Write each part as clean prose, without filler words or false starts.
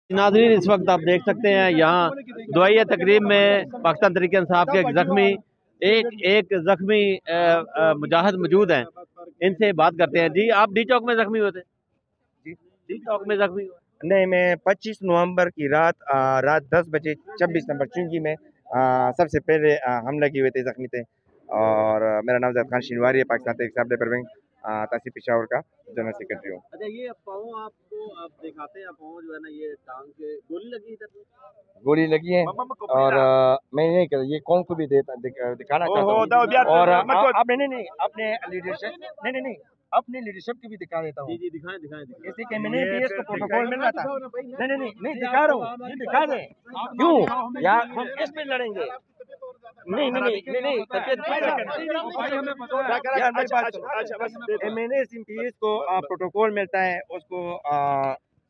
नाज़रीन, इस वक्त आप देख सकते हैं यहाँ दुआइया तकरीब में पाकिस्तान तहरीक इंसाफ के एक जख्मी मुजाहिद मौजूद हैं। इनसे बात करते हैं। जी, आप डी चौक में जख्मी हुए थे? जी डी चौक में जख्मी हुए? नहीं, मैं 25 नवंबर की रात 10 बजे 26 नंबर चुंगी में सबसे पहले हमला किए हुए थे, जख्मी थे। और मेरा नाम जैद खान शिनवारी है, पाकिस्तान तहरीक इंसाफ लेबर विंग तहसील पेशावर का जनरल सेक्रेटरी हूँ। अच्छा, ये पाँव आपको आप दिखाते हैं, पाँव जो है ना, ये टांग के गोली लगी इधर? गोली लगी है और मैं नहीं कर, ये कौन को भी दिखाना चाहता हूँ। और आप नहीं अपने लीडरशिप नहीं अपनी लीडरशिप की भी दिखा देता हूँ। जी, दिखाएं दिखाएं दिखाएं। जैसे कि मैंने पीएस को प्रोटोकॉल मिल रहा था। नहीं दिखा रहा हूँ, ये दिखा दे क्यों यार, हम इस पे लड़ेंगे। नहीं मैंने पीएस को प्रोटोकॉल मिलता है, उसको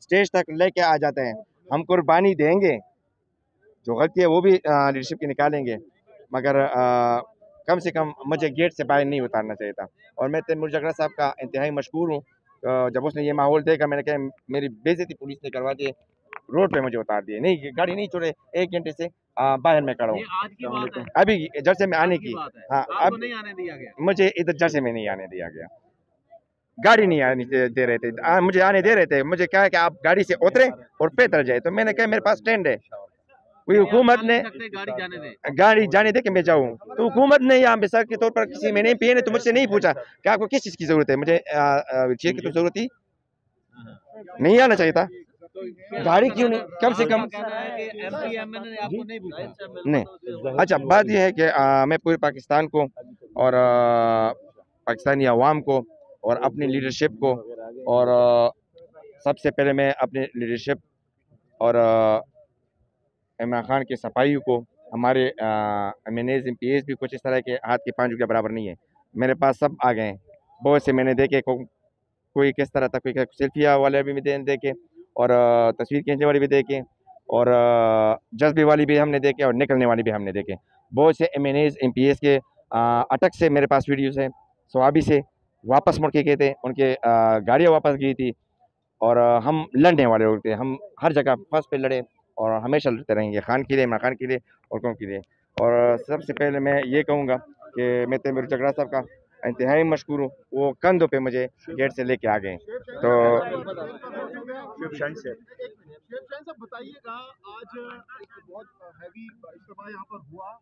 स्टेज तक लेके आ जाते हैं। हम कुर्बानी देंगे, जो गलती है वो भी लीडरशिप की निकालेंगे, मगर कम से कम मुझे गेट से बाहर नहीं उतारना चाहिए था। और मैं तैमूर जगरा साहब का इंतहाई मशहूर हूँ। जब उसने ये माहौल देखा, मैंने कहा मेरी बेइज्जती पुलिस ने करवा दी, रोड पे मुझे उतार दिए। नहीं, गाड़ी नहीं छोड़े, 1 घंटे से बाहर में खड़ा हूँ। अभी जर्से में आने की, हाँ, अब नहीं आने दिया गया, मुझे इधर जर्से में नहीं आने दिया गया। गाड़ी नहीं आने दे रहे थे, मुझे आने दे रहे थे। मुझे कहा कि आप गाड़ी से उतरे और पैदल जाए, तो मैंने कहा मेरे पास स्टैंड है। कोई हुकूमत ने गाड़ी जाने दे कि मैं जाऊँ, तो हुकूमत ने यहाँ मिसाल के तौर पर किसी मैंने पी ने तो मुझसे नहीं पूछा कि आपको किस चीज़ की ज़रूरत है। मुझे चेयर की तो ज़रूरत ही नहीं, आना चाहिए था। गाड़ी क्यों नहीं, कम से कम नहीं। अच्छा, बात यह है कि मैं पूरे पाकिस्तान को और पाकिस्तानी अवाम को और अपनी लीडरशिप को और सबसे पहले मैं अपने लीडरशिप और इमरान खान के सफाइयों को, हमारे MNAs MPs भी कुछ इस तरह के हाथ के पांचों के बराबर नहीं है। मेरे पास सब आ गए हैं, बहुत से मैंने देखे, कोई किस तरह था, कोई सेल्फिया वाले भी देखे और तस्वीर खींचने वाली भी देखे और जज्बे वाली भी हमने देखे और निकलने वाली भी हमने देखे। बहुत से MNAs MPs के अटक से मेरे पास वीडियोज़ हैं, स्वाबी से वापस मुड़ के गए थे, उनके गाड़ियाँ वापस गई थी। और हम लड़ने वाले लोग थे, हम हर जगह फर्स्ट पे लड़े और हमेशा लड़ते रहेंगे, खान के लिए, इमरान खान के लिए और कौन के लिए। और सबसे पहले मैं ये कहूँगा कि मैं तैमूर जगरा साहब का इंतहाई मशहूर हूँ, वो कंधों पे मुझे गेट से लेके आ गए। तो बताइएगा, आज बहुत हैवी इज्तिमा यहाँ पर हुआ,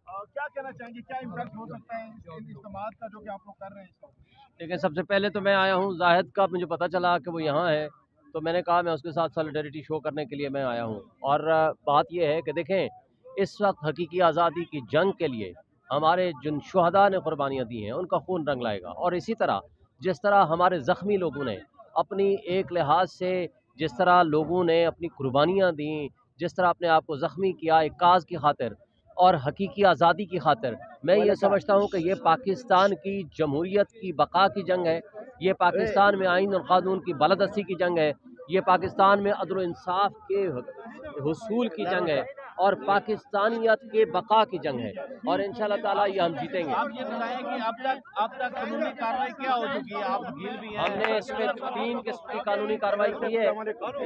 क्या कहना चाहेंगे, क्या इम्पैक्ट हो सकता है इन इज्तिमात का जो कि आप लोग कर रहे हैं? देखिए, सबसे पहले तो मैं आया हूँ, जाहिद का मुझे पता चला कि वो यहाँ है, तो मैंने कहा मैं उसके साथ सॉलिडेरिटी शो करने के लिए मैं आया हूँ। और बात यह है कि देखें, इस वक्त हकीकी आज़ादी की जंग के लिए हमारे जिन शुहदा ने कुर्बानियाँ दी हैं, उनका खून रंग लाएगा। और इसी तरह जिस तरह हमारे ज़ख्मी लोगों ने अपनी एक लिहाज से, जिस तरह लोगों ने अपनी कुर्बानियाँ दी, जिस तरह अपने आप को ज़ख्मी किया एक काज की खातिर और हकीकी आज़ादी की खातिर, मैं ये समझता हूँ कि ये पाकिस्तान की जमहूरियत की बका की जंग है, ये पाकिस्तान में आइन और क़ानून की बालादस्ती की जंग है, ये पाकिस्तान में अदल इंसाफ के हुसूल की जंग है और पाकिस्तानियत के बका की जंग है। और इंशाअल्लाह ताला ये हम जीतेंगे। आप ये बताएं कि अब तक कानूनी कार्रवाई क्या हो चुकी है? आप वकील भी हैं। हमने इसमें 3 किस्म की कानूनी कार्रवाई की है।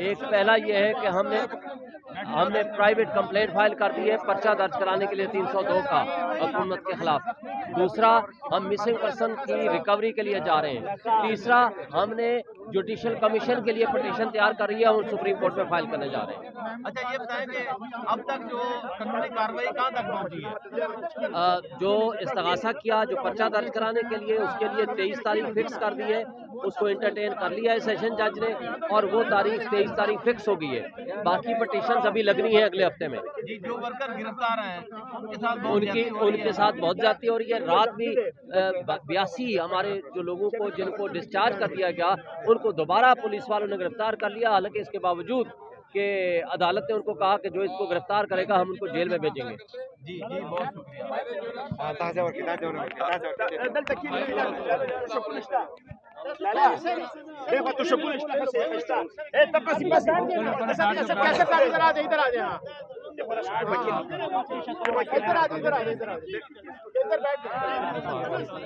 एक पहला ये है कि हमने प्राइवेट कंप्लेंट फाइल कर दी है पर्चा दर्ज कराने के लिए 302 का हुकूमत के खिलाफ। दूसरा, हम मिसिंग पर्सन की रिकवरी के लिए जा रहे हैं। तीसरा, हमने जुडिशल कमीशन के लिए पटिशन तैयार कर रही है और सुप्रीम कोर्ट में फाइल करने जा रहे हैं। अच्छा, ये बताएं कि अब तक जो कानूनी कार्रवाई कहाँ तक पहुँची है? जो इस्तगासा किया, जो पर्चा दर्ज कराने के लिए, उसके लिए 23 तारीख फिक्स कर दी है, उसको इंटरटेन कर लिया है सेशन जज ने और वो तारीख 23 तारीख फिक्स हो गई है। बाकी पटिशन अभी लगनी है अगले हफ्ते में। जी, जो वर्कर गिरफ्तार हैं उनके साथ बहुत जाती हो रही है। रात भी 82 हमारे जो लोगों को जिनको डिस्चार्ज कर दिया गया, उनको दोबारा पुलिस वालों ने गिरफ्तार कर लिया। हालांकि इसके बावजूद कि अदालत ने उनको कहा कि जो इसको गिरफ्तार करेगा हम उनको जेल में भेजेंगे। जी, बहुत शुक्रिया।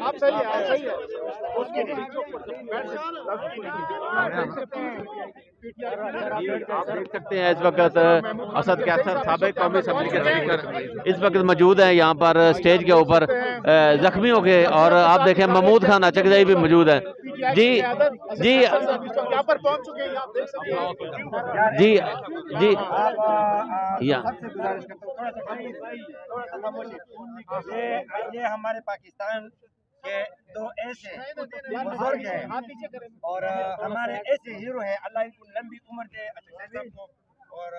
आप सही है, आप सही है। आप देख सकते हैं इस वक्त असद कैसर साबिक कौमी असम्बली के स्पीकर इस वक्त मौजूद हैं यहाँ पर स्टेज के ऊपर जख्मियों के, और आप देखें महमूद खान अचकज़ई भी मौजूद हैं। जी जी यहाँ पर पहुँच चुके हैं, आप देख सकते हैं। जी जी ये हमारे पाकिस्तान के दो ऐसे बुजुर्ग हैं और हमारे ऐसे हीरो हैं, अल्लाह इनको लंबी उम्र दे साहब को और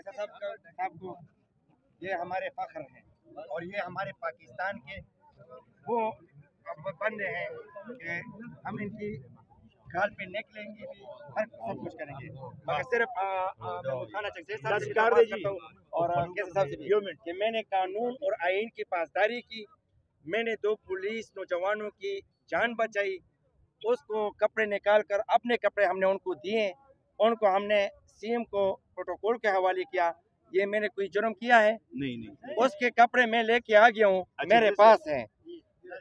साहब को। ये हमारे फख्र हैं और ये हमारे पाकिस्तान के वो बंदे हैं कि हम इनकी गाल पे निकलेंगे भी, हर सब कुछ करेंगे, मगर सिर्फ खाना चाहिए और कैसे साहब से भी कि मैंने कानून और आइन की पासदारी की, मैंने 2 पुलिस नौजवानों की जान बचाई, उसको कपड़े निकाल कर अपने कपड़े हमने उनको दिए, उनको हमने सीएम को प्रोटोकॉल के हवाले किया। ये मैंने कोई जुर्म किया है? नहीं। उसके कपड़े मैं लेके आ गया हूँ, मेरे पास हैं।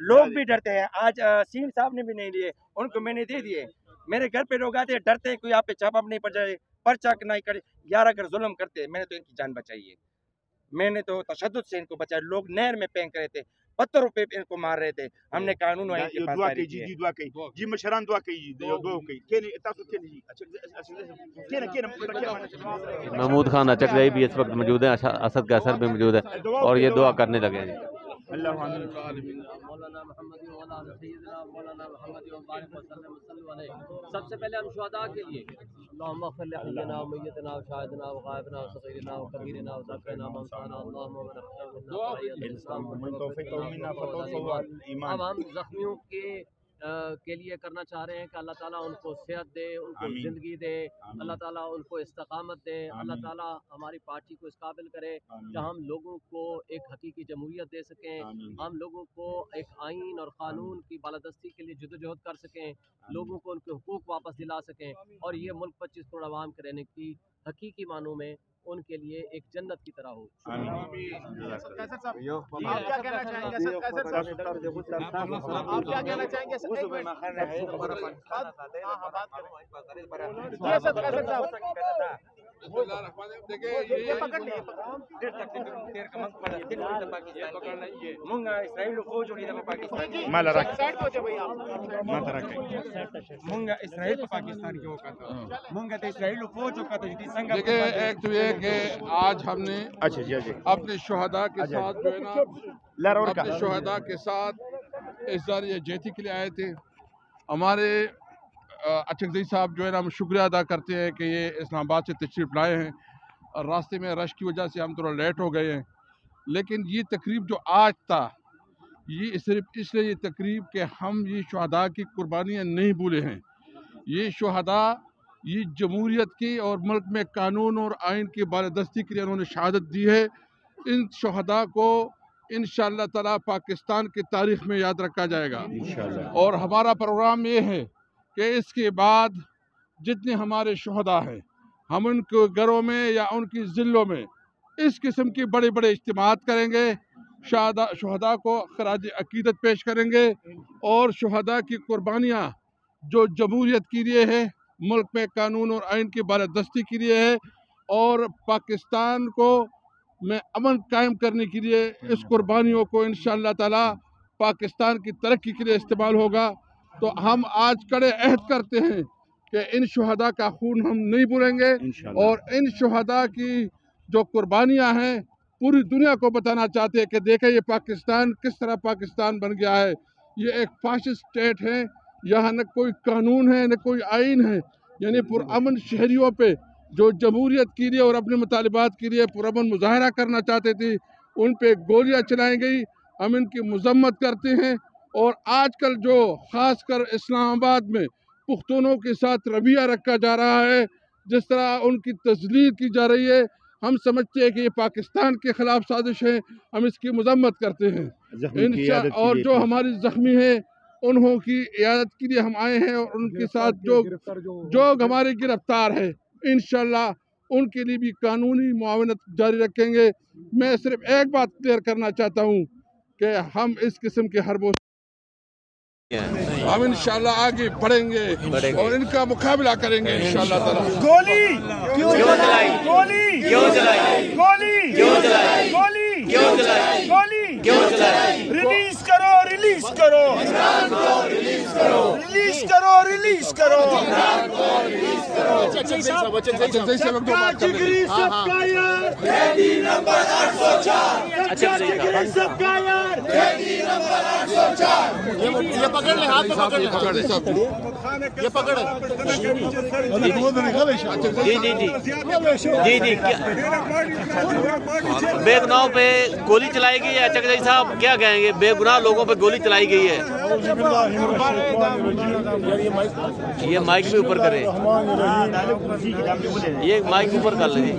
लोग भी डरते हैं, आज सीएम साहब ने भी नहीं लिए, उनको मैंने दे दिए। मेरे घर पे लोग आते हैं, डरते हैं कोई आप पे छापा नहीं पड़ जाए, पर्चा नहीं करे, 11 अगर जुल्म करते हैं। मैंने तो इनकी जान बचाई है, मैंने तो तशद्दुद से इनको बचाया। लोग नहर में फेंक रहे थे, पत्थरों पे इनको मार रहे थे, हमने कानून वाइन के पास दुआ की जी मशरान दुआ की दुआ की केने तासु केने जी केने केने महमूद खान अचकज़ई भी इस वक्त मौजूद हैं, असद कैसर भी मौजूद है और ये दुआ करने लगे हैं। सबसे पहले हम शुहदा के लिए अब हम जख्मियों के लिए करना चाह रहे हैं कि अल्लाह ताला उनको सेहत दे, उनको ज़िंदगी दे, अल्लाह ताला उनको इस्तकामत दे, अल्लाह ताला हमारी पार्टी को इस काबिल करे कि हम लोगों को एक हकीकी जमहूरियत दे सकें, हम लोगों को एक आइन और क़ानून की बालादस्ती के लिए जद्दोजहद कर सकें, लोगों को उनके हुकूक वापस दिला सकें और ये मुल्क 25 करोड़ आवाम के रहने की हकीकी मानों में उनके लिए एक जन्नत की तरह हो। आप क्या कहना चाहेंगे? आप क्या कहना चाहेंगे? एक तो ये कि आज हमने अपने शुहदा के साथ जो है ना, अपने शुहदा के साथ इज़हार यकजहती के लिए आए थे। हमारे अचकज़ई साहब जो है ना, हम शुक्रिया अदा करते हैं कि ये इस्लामाबाद से तशरीफ़ लाए हैं और रास्ते में रश की वजह से हम थोड़ा लेट हो गए हैं। लेकिन ये तकरीब जो आज था, ये सिर्फ इसलिए ये तकरीब कि हम ये शुहदा की कुर्बानियाँ नहीं भूले हैं। ये शुहदा ये जमहूरियत की और मुल्क में कानून और आइन की बालादस्ती के लिए उन्होंने शहादत दी है। इन शुहदा को इंशाअल्लाह ताला पाकिस्तान की तारीख़ में याद रखा जाएगा और हमारा प्रोग्राम ये है कि इसके बाद जितने हमारे शुहदा हैं, हम उनके घरों में या उनकी ज़िलों में इस किस्म की बड़े बड़े इज्तिमात करेंगे, शुहदा को खराज अकीदत पेश करेंगे और शुहदा की कुर्बानियाँ जो जमहूरियत के लिए है, मुल्क में कानून और आइन की बालादस्ती के लिए है और पाकिस्तान को में अमन कायम करने के लिए इस कुर्बानियों को इंशाअल्लाह ताला पाकिस्तान की तरक्की के लिए इस्तेमाल होगा। तो हम आज कड़े अहद करते हैं कि इन शुहदा का खून हम नहीं भूलेंगे और इन शुहदा की जो कुर्बानियाँ हैं पूरी दुनिया को बताना चाहते हैं कि देखें ये पाकिस्तान किस तरह पाकिस्तान बन गया है। ये एक फाशिस्ट स्टेट है, यहाँ न कोई कानून है न कोई आइन है, यानी पुरअमन शहरियों पे जो जमहूरियत के लिए और अपने मुतालिबात के लिए पुरअमन मुजाहरा करना चाहते थे, उन पे गोलियां चलाई गई। हम इनकी मजम्मत करते हैं और आजकल जो ख़ासकर इस्लामाबाद में पुख्तूनों के साथ रवैया रखा जा रहा है, जिस तरह उनकी तजलील की जा रही है, हम समझते हैं कि ये पाकिस्तान के ख़िलाफ़ साजिश है, हम इसकी मजम्मत करते हैं। और जो हमारी ज़ख्मी है उन्हों की इयादत के लिए हम आए हैं और उनके साथ जो हमारे गिरफ्तार है, इंशाअल्लाह ان کے لیے بھی قانونی معاونت جاری رکھیں گے۔ میں صرف ایک بات کلیئر کرنا چاہتا ہوں کہ ہم اس قسم کے حربوں ہم انشاءاللہ آگے بڑھیں گے اور ان کا مقابلہ کریں گے انشاءاللہ تعالی۔ گولی کیوں چلائی؟ گولی کیوں چلائی؟ گولی کیوں چلائی؟ گولی کیوں چلائی؟ گولی کیوں چلائی؟ ریلیز کرو، ریلیز کرو، ریلیز کرو، ریلیز کرو، ریلیز کرو۔ جگری سب کا یار قیدی نمبر 804، جگری سب کا یار قیدی نمبر 804۔ یہ پکڑ لے، ہاتھ پکڑ لے، یہ پکڑ۔ جی جی بے گناہوں پہ گولی چلائی گئی ہے۔ چکر صاحب کیا کہیں گے؟ بے گناہ لوگوں پہ گولی چلائی گئی ہے۔ یہ مائک بھی اوپر کرے، یہ مائک اوپر کر لیں۔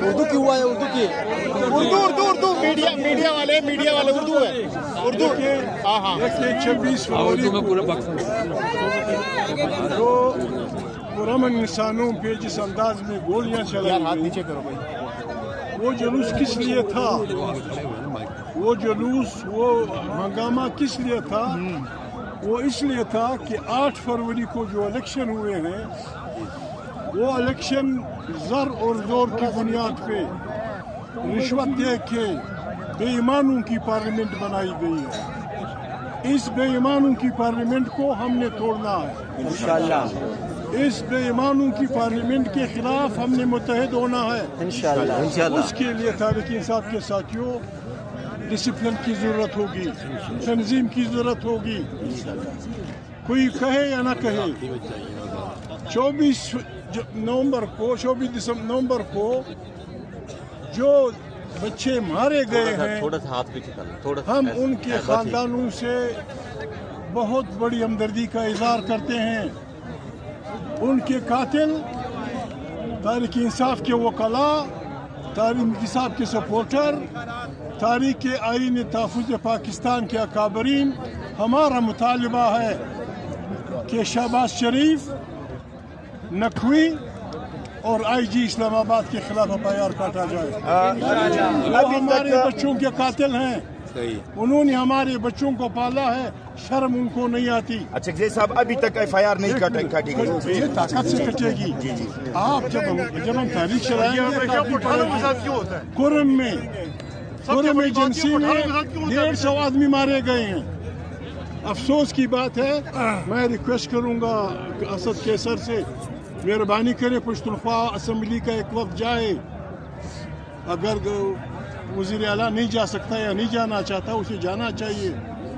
اردو کیوں ہوا ہے؟ اردو کی اردو میڈیا والے اردو ہے، اردو۔ ہاں ہاں 26 فروری جو پرامن انسانوں پہ جس انداز میں گولیاں چلائی گئی، وہ جلوس کس لیے تھا؟ وہ جلوس، وہ ہنگامہ کس لیے تھا؟ وہ اس لیے تھا کہ 8 فروری کو جو الیکشن ہوئے ہیں، وہ الیکشن زر اور زور کی بنیاد پہ رشوت دے کے بے ایمانوں کی پارلیمنٹ بنائی گئی ہے۔ اس بے ایمانوں کی پارلیمنٹ کو ہم نے توڑنا ہے انشاءاللہ۔ اس بے ایمانوں کی پارلیمنٹ کے خلاف ہم نے متحد ہونا ہے انشاءاللہ۔ اس کے لیے تحریک انصاف کے ساتھیوں ڈسپلن کی ضرورت ہوگی، تنظیم کی ضرورت ہوگی۔ کوئی کہے یا نہ کہے، 24 نومبر کو جو بچے مارے گئے ہیں، ہم ان کے خاندانوں سے بہت بڑی ہمدردی کا اظہار کرتے ہیں۔ ان کے قاتل، تحریک انصاف کے وکلاء، تحریک انصاف کے سپورٹر، تحریک آئین تحفظ پاکستان کے اکابرین، ہمارا مطالبہ ہے کہ شہباز شریف، نقوی اور آئی جی اسلام آباد کے خلاف FIR کاٹا جائے۔ وہ ہمارے بچوں کے قاتل ہیں، انہوں نے ہمارے بچوں کو پالا ہے، شرم ان کو نہیں آتی۔ اچھا جی صاحب، ابھی تک FIR نہیں کاٹی گئی، یہ طاقت سے کٹے گی۔ آپ جب ہم تحریک چلائیں گے، کرم ایجنسی میں 150 آدمی مارے گئے ہیں۔ افسوس کی بات ہے، میں ریکویسٹ کروں گا اسد کیسر سے، مہربانی کرے پشتونخوا اسمبلی کا ایک وقت جائے۔ اگر وزیر اعلیٰ نہیں جا سکتا یا نہیں جانا چاہتا، اسے جانا چاہیے۔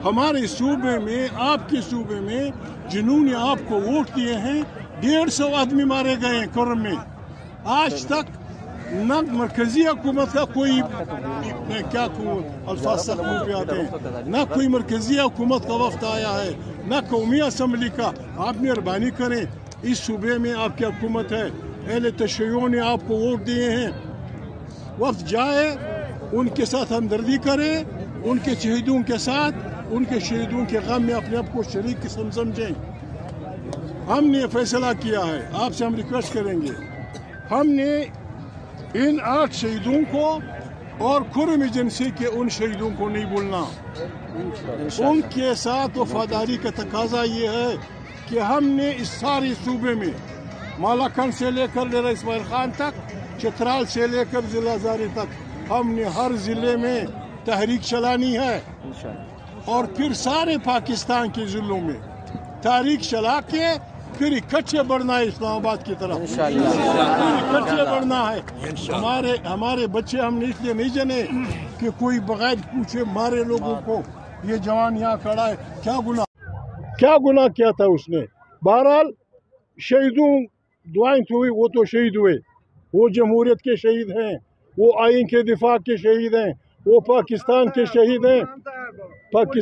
ہمارے صوبے میں، آپ کے صوبے میں جنہوں نے آپ کو ووٹ دیے ہیں، 150 آدمی مارے گئے ہیں کرم میں۔ آج تک نہ مرکزی حکومت کا کوئی، کیا الفاظ سخت منہ پہ آتے ہیں، نہ کوئی مرکزی حکومت کا وفد آیا ہے، نہ قومی اسمبلی کا۔ آپ مہربانی کریں، اس صوبے میں آپ کی حکومت ہے، اہل تشیعوں نے آپ کو ووٹ دیے ہیں، وفد جائے، ان کے ساتھ ہمدردی کرے، ان کے شہیدوں کے ساتھ، ان کے شہیدوں کے غم میں اپنے آپ کو شریک قسم سمجھیں۔ ہم نے فیصلہ کیا ہے، آپ سے ہم ریکویسٹ کریں گے، ہم نے ان 8 شہیدوں کو اور کرم ایجنسی کے ان شہیدوں کو نہیں بھولنا۔ ان کے ساتھ وفاداری کا تقاضا یہ ہے کہ ہم نے اس سارے صوبے میں، مالاکنڈ سے لے کر ڈیرہ اسماعیل خان تک، چترال سے لے کر ضلع ہزارے تک، ہم نے ہر ضلع میں تحریک چلانی ہے، اور پھر سارے پاکستان کے ضلعوں میں تحریک چلا کے پھر اکٹھے بڑھنا ہے اسلام آباد کی طرف، اکٹھے بڑھنا ہے۔ ہمارے بچے ہم نے اس لیے نہیں جنے کہ کوئی بغیر پوچھے مارے لوگوں کو۔ یہ جوان یہاں کھڑا ہے، کیا گناہ کیا تھا اس نے؟ بہرحال شہیدوں دعائیں ہوئی، وہ تو شہید ہوئے، وہ جمہوریت کے شہید ہیں، وہ آئین کے دفاع کے شہید ہیں، وہ پاکستان کے شہید ہیں۔ باڈی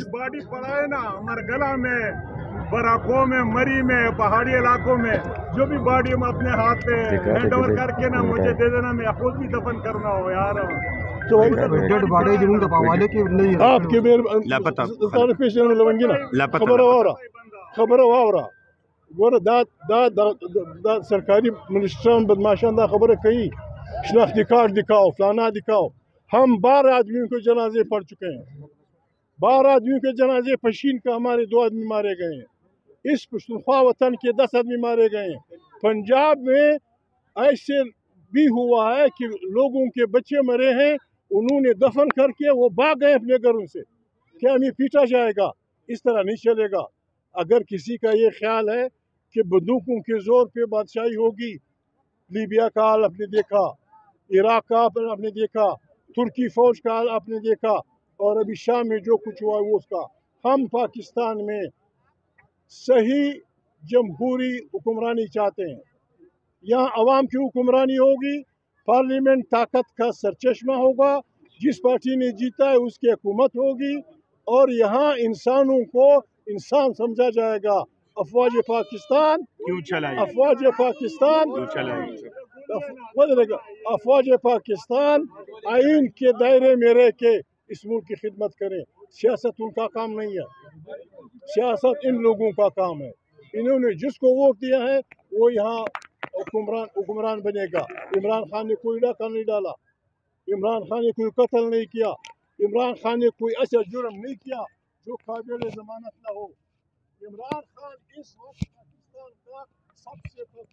پڑا ہے نا ہمارے گلا میں، براکوں میں، مری میں، پہاڑی علاقوں میں، جو بھی باڈی ہم اپنے ہاتھ پہ ہینڈ اوور کر کے نا مجھے دے دینا، میں خود بھی دفن کرنا ہو یار۔ آپ کے خبر واورا گور دا سرکاری منسٹران بدماشان دا خبر کہیں شناختی کارڈ دکھاؤ فلانا دکھاؤ. ہم 12 آدمیوں کے جنازے پڑھ چکے ہیں. 12 آدمیوں کے جنازے پشین کا ہمارے 2 آدمی مارے گئے ہیں. اس پشتونخوا وطن کے 10 آدمی مارے گئے ہیں. پنجاب میں ایسے بھی ہوا ہے کہ لوگوں کے بچے مرے ہیں, انہوں نے دفن کر کے وہ بھاگ گئے اپنے گھروں سے. کیا ہمیں پیٹا جائے گا؟ اس طرح نہیں چلے گا. اگر کسی کا یہ خیال ہے کہ بندوقوں کے زور پہ بادشاہی ہوگی, لیبیا کا حال آپ نے دیکھا, عراق کا آپ نے دیکھا, ترکی فوج کا حال آپ نے دیکھا, اور ابھی شام میں جو کچھ ہوا وہ اس کا. ہم پاکستان میں صحیح جمہوری حکمرانی چاہتے ہیں. یہاں عوام کی حکمرانی ہوگی, پارلیمنٹ طاقت کا سرچشمہ ہوگا, جس پارٹی نے جیتا ہے اس کی حکومت ہوگی, اور یہاں انسانوں کو انسان سمجھا جائے گا. افواج پاکستان کیوں چلائے افواج پاکستان افواج پاکستان آئین کے دائرے میں رہ کے اس ملک کی خدمت کریں. سیاست ان کا کام نہیں ہے, سیاست ان لوگوں کا کام ہے. انہوں نے جس کو ووٹ دیا ہے وہ یہاں حکمران بنے گا. عمران خان نے کوئی ڈاکہ نہیں ڈالا, عمران خان نے کوئی قتل نہیں کیا, عمران خان نے کوئی ایسا جرم نہیں کیا جو قابل ضمانت نہ ہو. عمران خان اس وقت پاکستان کا سب سے بڑا